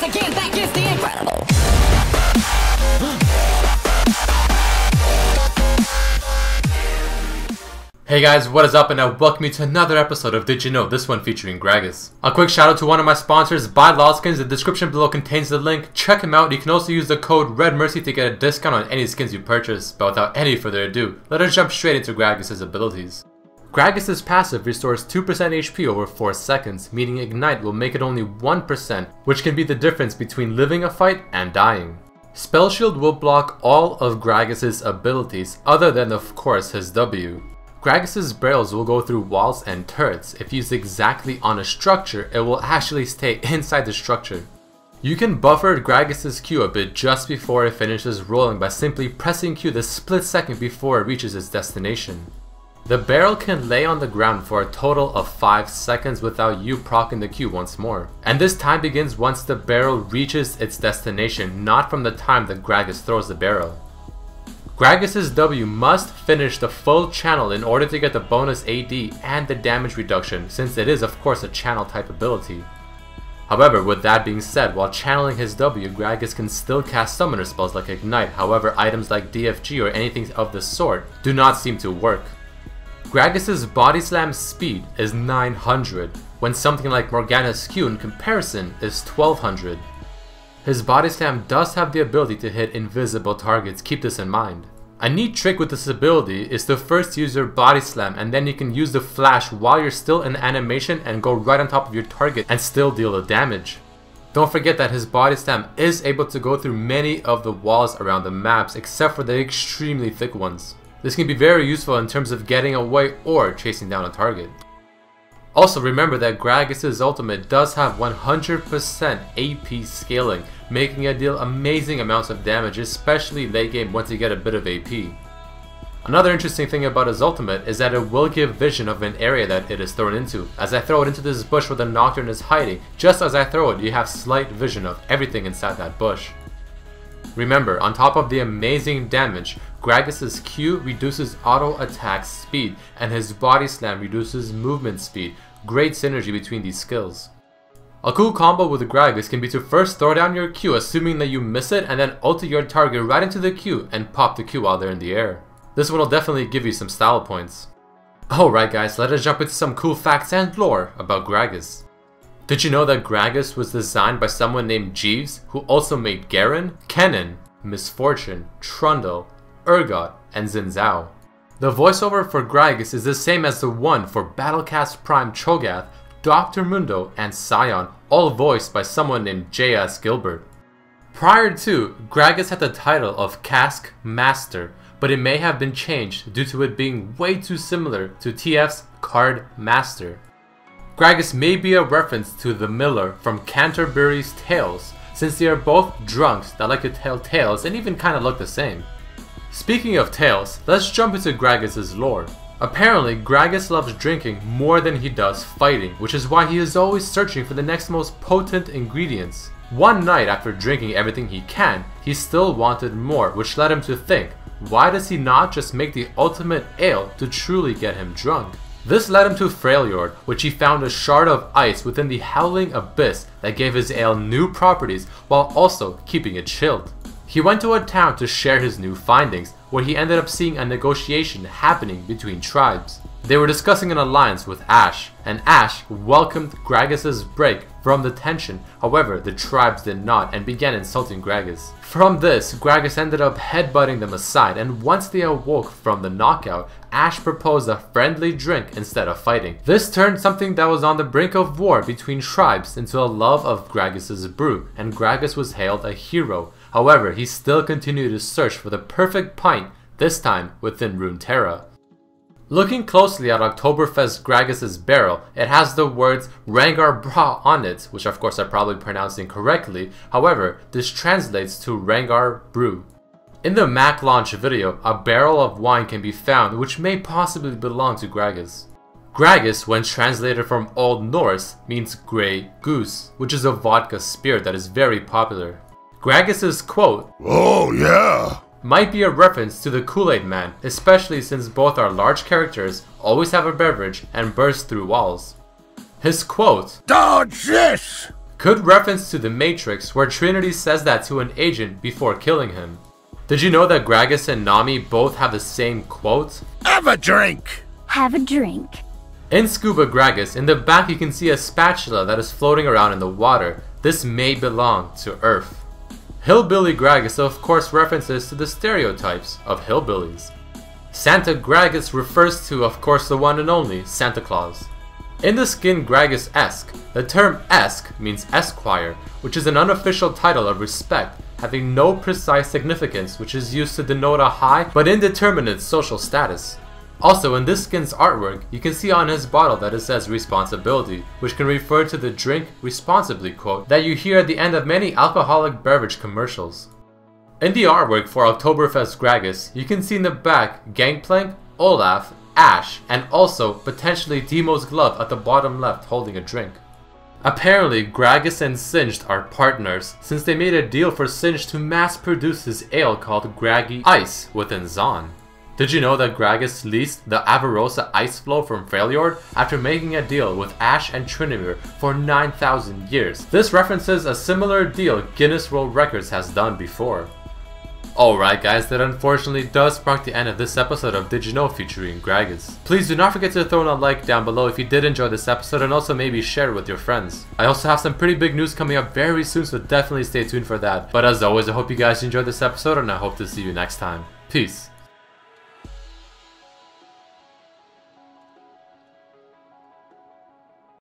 again, that is the incredible. Hey guys, what is up, and welcome you to another episode of Did You Know, this one featuring Gragas. A quick shout out to one of my sponsors, Buy Skins. The description below contains the link. Check him out. You can also use the code REDMERCY to get a discount on any skins you purchase. But without any further ado, let us jump straight into Gragas' abilities. Gragas' passive restores 2% HP over 4 seconds, meaning Ignite will make it only 1%, which can be the difference between living a fight and dying. Spell Shield will block all of Gragas' abilities, other than of course his W. Gragas' barrels will go through walls and turrets. If used exactly on a structure, it will actually stay inside the structure. You can buffer Gragas' Q a bit just before it finishes rolling by simply pressing Q the split second before it reaches its destination. The barrel can lay on the ground for a total of 5 seconds without you proccing the Q once more. And this time begins once the barrel reaches its destination, not from the time that Gragas throws the barrel. Gragas' W must finish the full channel in order to get the bonus AD and the damage reduction, since it is of course a channel type ability. However, with that being said, while channeling his W, Gragas can still cast summoner spells like Ignite. However, items like DFG or anything of the sort do not seem to work. Gragas' body slam speed is 900, when something like Morgana's Q in comparison is 1200. His body slam does have the ability to hit invisible targets, keep this in mind. A neat trick with this ability is to first use your body slam, and then you can use the flash while you're still in animation and go right on top of your target and still deal the damage. Don't forget that his body slam is able to go through many of the walls around the maps except for the extremely thick ones. This can be very useful in terms of getting away or chasing down a target. Also remember that Gragas' ultimate does have 100% AP scaling, making it deal amazing amounts of damage, especially late game once you get a bit of AP. Another interesting thing about his ultimate is that it will give vision of an area that it is thrown into. As I throw it into this bush where the Nocturne is hiding, just as I throw it, you have slight vision of everything inside that bush. Remember, on top of the amazing damage, Gragas' Q reduces auto attack speed and his body slam reduces movement speed. Great synergy between these skills. A cool combo with Gragas can be to first throw down your Q assuming that you miss it, and then ulti your target right into the Q and pop the Q while they're in the air. This one will definitely give you some style points. Alright guys, let us jump into some cool facts and lore about Gragas. Did you know that Gragas was designed by someone named Jeeves, who also made Garen, Kennen, Misfortune, Trundle, Urgot, and Xin Zhao? The voiceover for Gragas is the same as the one for Battlecast Prime Cho'Gath, Dr. Mundo, and Scion, all voiced by someone named J.S. Gilbert. Prior to, Gragas had the title of Cask Master, but it may have been changed due to it being way too similar to TF's Card Master. Gragas may be a reference to the Miller from Canterbury's Tales, since they are both drunks that like to tell tales and even kinda look the same. Speaking of tales, let's jump into Gragas' lore. Apparently, Gragas loves drinking more than he does fighting, which is why he is always searching for the next most potent ingredients. One night after drinking everything he can, he still wanted more, which led him to think, why does he not just make the ultimate ale to truly get him drunk? This led him to Freljord, which he found a shard of ice within the Howling Abyss that gave his ale new properties while also keeping it chilled. He went to a town to share his new findings, where he ended up seeing a negotiation happening between tribes. They were discussing an alliance with Ash, and Ash welcomed Gragas' break from the tension. However, the tribes did not and began insulting Gragas. From this, Gragas ended up headbutting them aside, and once they awoke from the knockout, Ash proposed a friendly drink instead of fighting. This turned something that was on the brink of war between tribes into a love of Gragas' brew, and Gragas was hailed a hero. However, he still continued to search for the perfect pint, this time within Runeterra. Looking closely at Oktoberfest Gragas' barrel, it has the words Rangar Bra on it, which of course I'm probably pronouncing correctly. However, this translates to Rangar Brew. In the Mac launch video, a barrel of wine can be found which may possibly belong to Gragas. Gragas, when translated from Old Norse, means Grey Goose, which is a vodka spirit that is very popular. Gragas' quote, "Oh yeah," might be a reference to the Kool-Aid Man, especially since both are large characters, always have a beverage, and burst through walls. His quote, "Dodge this!" Could reference to The Matrix, where Trinity says that to an agent before killing him. Did you know that Gragas and Nami both have the same quote? Have a drink! Have a drink. In Scuba Gragas, in the back you can see a spatula that is floating around in the water. This may belong to Earth. Hillbilly Gragas of course references to the stereotypes of hillbillies. Santa Gragas refers to, of course, the one and only Santa Claus. In the skin Gragas-esque, the term esque means esquire, which is an unofficial title of respect, having no precise significance, which is used to denote a high but indeterminate social status. Also, in this skin's artwork, you can see on his bottle that it says responsibility, which can refer to the drink responsibly quote that you hear at the end of many alcoholic beverage commercials. In the artwork for Oktoberfest Gragas, you can see in the back Gangplank, Olaf, Ash, and also potentially Demo's glove at the bottom left holding a drink. Apparently, Gragas and Singed are partners, since they made a deal for Singed to mass produce his ale called Graggy Ice within Zon. Did you know that Gragas leased the Avarosa ice flow from Freljord after making a deal with Ash and Trinimir for 9,000 years? This references a similar deal Guinness World Records has done before. Alright guys, that unfortunately does mark the end of this episode of Did You Know featuring Gragas. Please do not forget to throw in a like down below if you did enjoy this episode, and also maybe share it with your friends. I also have some pretty big news coming up very soon, so definitely stay tuned for that. But as always, I hope you guys enjoyed this episode, and I hope to see you next time. Peace.